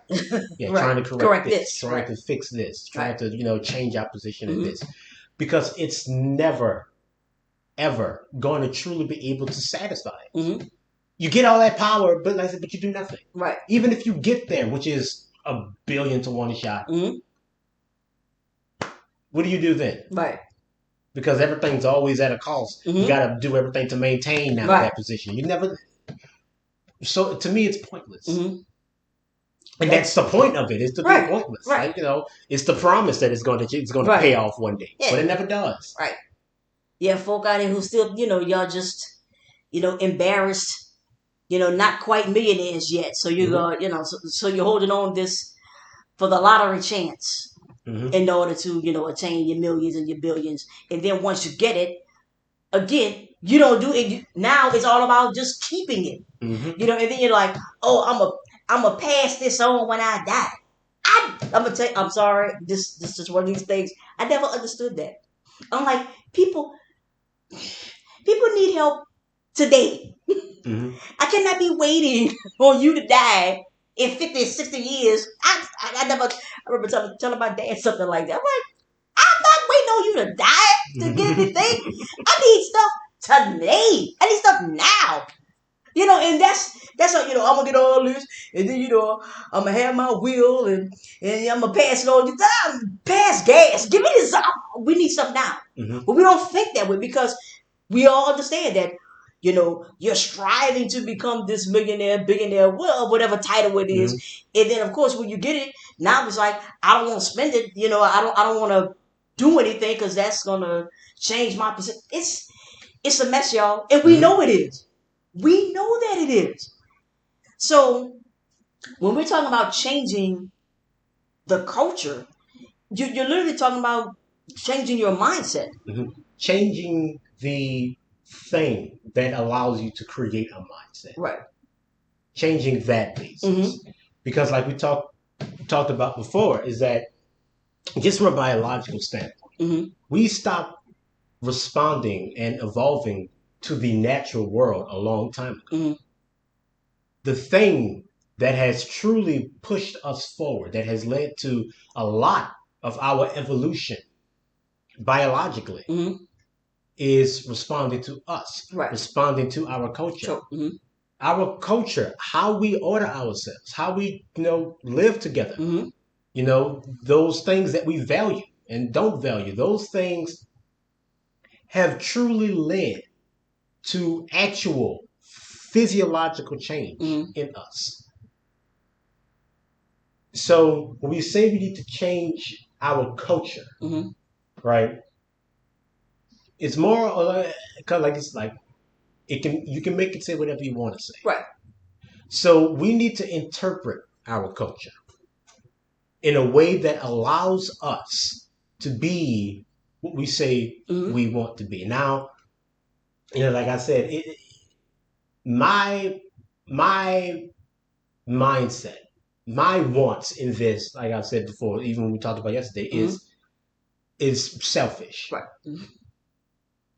Trying to correct this. Trying to fix this. Trying to change our position in this. Because it's never, ever going to truly be able to satisfy it. You get all that power, but like I said, but you do nothing. Right. Even if you get there, which is 1 billion to 1 shot. What do you do then? Right. Because everything's always at a cost. You got to do everything to maintain that position. You never. So to me, it's pointless. And that's the point of it. It's to be pointless. Right. It's the promise that it's going to pay off one day, but it never does. Right. Yeah, folk out here who still, y'all just, embarrassed, not quite millionaires yet. So you so you're holding on this for the lottery chance Mm-hmm. in order to, attain your millions and your billions. And then once you get it, again, you don't do it. Now it's all about just keeping it. Mm-hmm. And then you're like, oh, I'm a pass this on when I die. I'm gonna tell you, I'm sorry. This is one of these things. I never understood that. I'm like, people need help today. Mm-hmm. I cannot be waiting on you to die in 50, 60 years. I remember telling my dad something like that. I'm like, I'm not waiting on you to die to get anything. I need stuff today. I need stuff now. And that's how, I'm gonna get all this, and then I'm gonna have my will, and I'm gonna pass it on. Pass gas. Give me this. We need stuff now, Mm-hmm. but we don't think that way because we all understand that. You're striving to become this millionaire, billionaire, well, whatever title it is, and then of course when you get it, now it's like I don't want to spend it. I don't want to do anything because that's gonna change my position. It's a mess, y'all, and we know it is. We know that it is. So when we're talking about changing the culture, you're literally talking about changing your mindset. Mm-hmm. Changing the thing that allows you to create a mindset. Right. Changing that basis. Mm-hmm. Because like we talked about before, is that just from a biological standpoint, we stop responding and evolving to the natural world a long time ago. The thing that has truly pushed us forward, that has led to a lot of our evolution biologically, is responding to us, responding to our culture. Sure. Our culture, how we order ourselves, how we live together. Those things that we value and don't value, those things have truly led to actual physiological change in us. So when we say we need to change our culture, right? It's more because you can make it say whatever you want to say. Right. So we need to interpret our culture in a way that allows us to be what we say we want to be. Now, like I said, my mindset, my wants in this, like I said before, even when we talked about yesterday, is selfish. Right.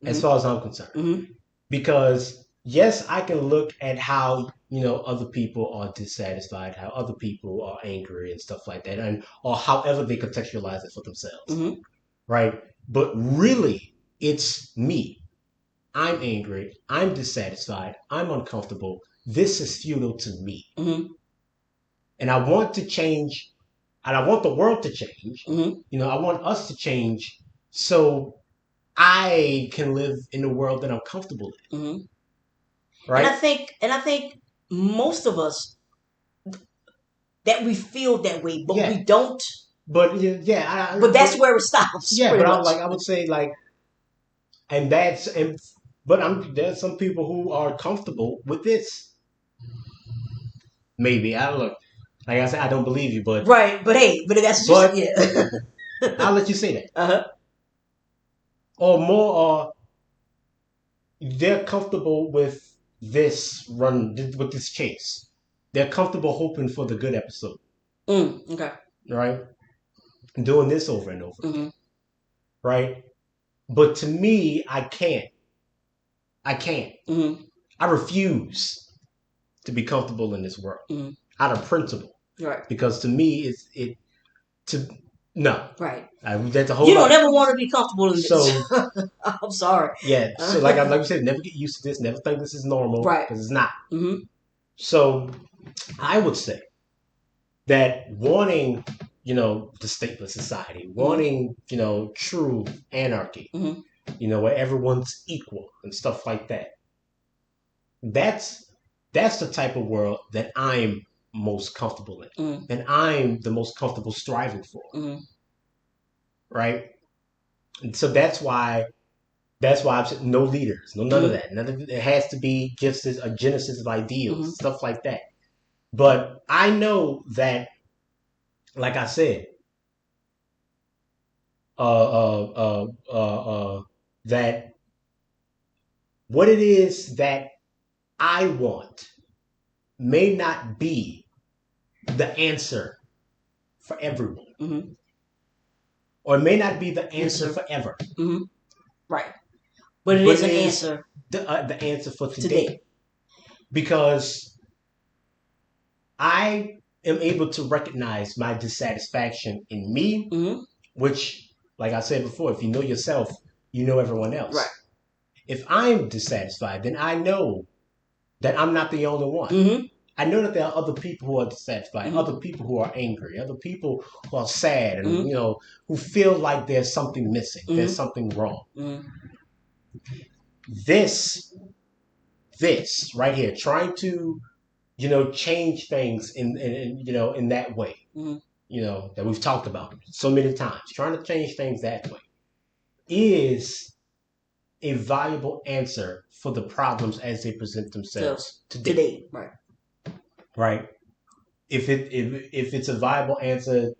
As far as I'm concerned. Because yes, I can look at how other people are dissatisfied, how other people are angry and stuff like that, or however they contextualize it for themselves, right? But really, it's me. I'm angry. I'm dissatisfied. I'm uncomfortable. This is futile to me, and I want to change, and I want the world to change. I want us to change, so I can live in a world that I'm comfortable in. Right. And I think most of us that we feel that way, but we don't. But but that's where it stops. Yeah, but I would say there's some people who are comfortable with this. Maybe I don't know. Like I said, I don't believe you, but right. But hey, but that's just yeah. I'll let you say that. Or more, they're comfortable with this with this chase. They're comfortable hoping for the good episode. Okay. Right? Doing this over and over again. Right? But to me, I can't. I refuse to be comfortable in this world. Out of principle. Right. Because to me, no. Right. That's a whole you don't ever want to be comfortable in this. So, I'm sorry. Yeah. So like you said, never get used to this. Never think this is normal. Right. Because it's not. So I would say that wanting, the stateless society, wanting, true anarchy, where everyone's equal and stuff like that. That's the type of world that I'm most comfortable in, and I'm the most comfortable striving for. Right? And so that's why I've said no leaders, none of that. It has to be just a genesis of ideals, stuff like that. But I know that like I said, uh, uh, that what it is that I want may not be the answer for everyone, Mm-hmm. or it may not be the Yes, answer sir. forever, Mm-hmm. Right. But it but is it an is answer the answer for today. today. Because I am able to recognize my dissatisfaction in me, Mm-hmm. which, like I said before, if you know yourself, you know everyone Right. else. If I'm dissatisfied, then I know that I'm not the only one. Mm-hmm. I know that there are other people who are dissatisfied, Mm-hmm. other people who are angry, other people who are sad, and Mm-hmm. who feel like there's something missing, there's Mm-hmm. something wrong. Mm-hmm. This, this right here, trying to change things in that way, Mm-hmm. that we've talked about so many times, trying to change things that way is a valuable answer for the problems as they present So themselves today, today. Right. right? If it's a viable answer,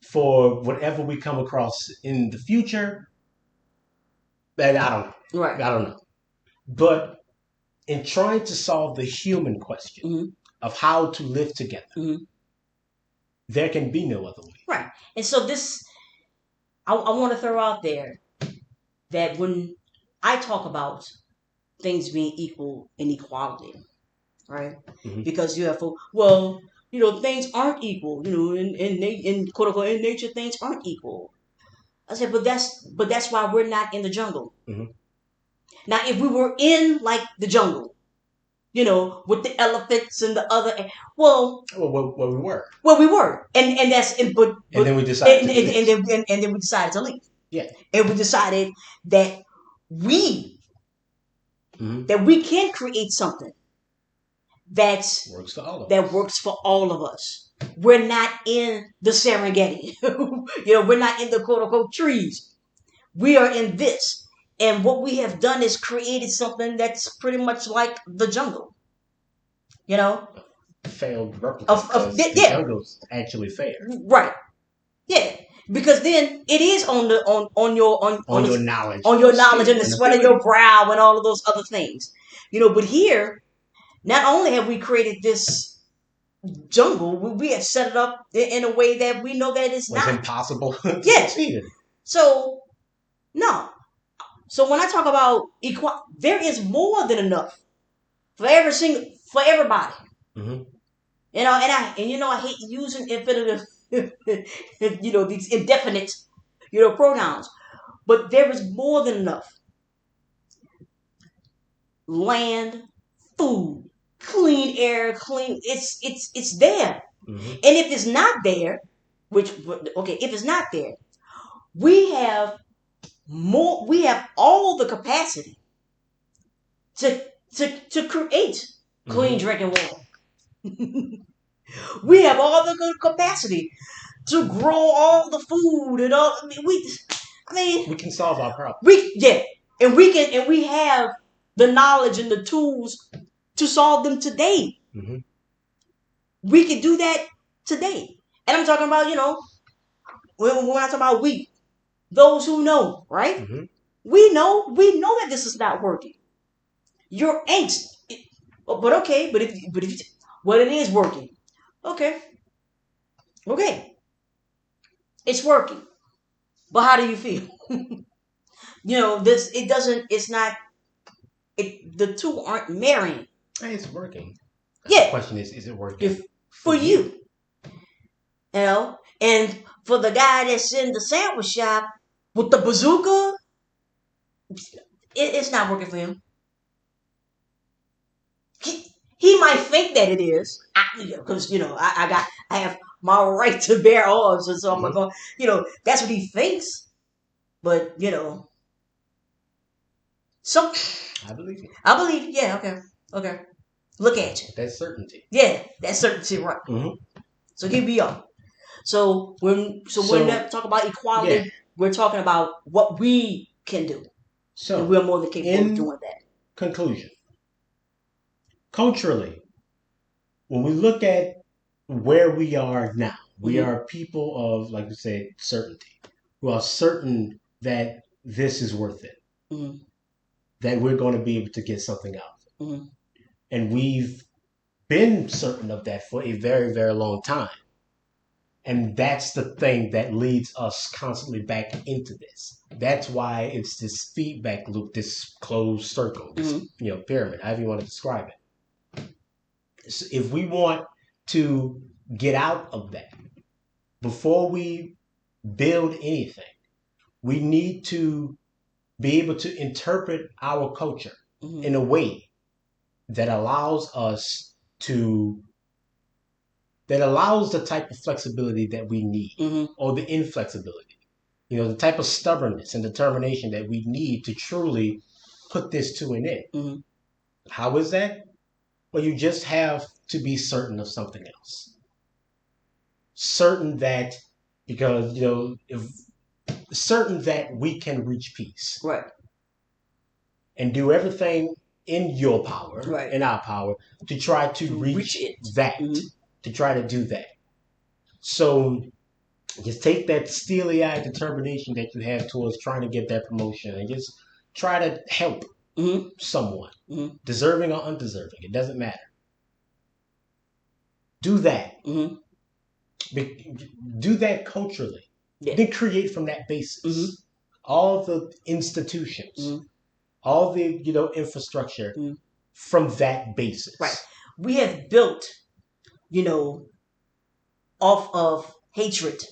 for whatever we come across in the future, that I don't Right. know. I don't know. But in trying to solve the human question Mm-hmm. of how to live together, Mm-hmm. there can be no other way. Right. And so this, I want to throw out there that when I talk about things being equal in equality, right? Mm-hmm. Because you have, well, things aren't equal. In quote unquote in nature, things aren't equal. I said, but that's why we're not in the jungle. Mm-hmm. Now, if we were in like the jungle, with the elephants and the other, well, Well, we were, we were, and that's and and but then we decided to do this. and then we decided to leave, Yeah. and we decided that we Mm-hmm. that we can create something that's Works for all of that us. works for all of us. We're not in the Serengeti. We're not in the quote unquote trees. We are in this. And what we have done is created something that's pretty much like the jungle. You know? Failed replica Of because the yeah. jungle's actually fair Right. Yeah. Because then it is on your knowledge, on your knowledge and skill, the and sweat of ability. your brow and all of those other things. But here, not only have we created this jungle, we have set it up in a way that we know that it's Was not. impossible to Yeah. succeed in. So no. So when I talk about equality, there is more than enough for everybody. Mm-hmm. I hate using infinitive, these indefinite, pronouns. But there is more than enough land, food, clean air, clean. It's there. Mm-hmm. And if it's not there, if it's not there, we have more. We have all the capacity to to create clean Mm-hmm. drinking water. We have all the good capacity to grow all the food and all. We can solve our problem. And we have the knowledge and the tools to solve them today. Mm-hmm. We can do that today. And I'm talking about, when I talk about we, those who know, right? Mm-hmm. We know that this is not working. Your angst, but okay, well, it is working. Okay, okay, it's working. But how do you feel? This it doesn't. It's not. The two aren't marrying. Hey, it's working. Yeah. The question is it working If for you? And for the guy that's in the sandwich shop with the bazooka, it's not working for him. He might think that it is, because I have my right to bear arms, and so I'm not going. That's what he thinks. But some. I believe it. I believe. Yeah. Okay. Look at you. That's certainty. Yeah, that's certainty, right? Mm-hmm. So here we are. So when we talk about equality, yeah. we're talking about what we can do. So and we're more than capable of doing that. Conclusion. Culturally, when we look at where we are now. We Mhm. are people of, like we say, certainty, who are certain that this is worth it, Mhm. that we're going to be able to get something out of it. Mhm. And we've been certain of that for a very, very long time. And that's the thing that leads us constantly back into this. That's why it's this feedback loop, this closed circle, this Mhm. pyramid, however you want to describe it. So if we want to get out of that, before we build anything, we need to be able to interpret our culture Mhm. in a way that allows us to that allows the type of flexibility that we need, Mhm. or the inflexibility, the type of stubbornness and determination that we need to truly put this to an end. Mhm. How is that? Well, you just have to be certain of something else. Certain that, because, if certain that we can reach peace Right. and do everything in your power, Right. in our power, to try to To reach reach it. that, Mhm. to try to do that. So just take that steely eyed determination that you have towards trying to get that promotion and just try to help Mhm. someone, Mhm. deserving or undeserving. It doesn't matter. Do that. Mhm. Do that culturally. Yeah. Then create from that basis. Mhm. All the institutions, Mhm. all the infrastructure Mhm. from that Right. basis. We have built, you know, off of hatred,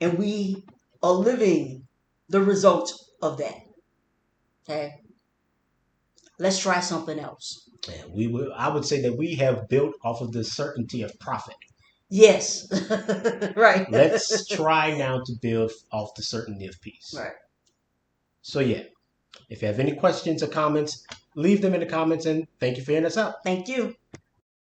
and we are living the result of that. Okay. Let's try something else. And I would say that we have built off of the certainty of profit. Yes. Right. Let's try now to build off the certainty of peace. Right. So yeah, if you have any questions or comments, leave them in the comments, and thank you for hearing us out. Thank you.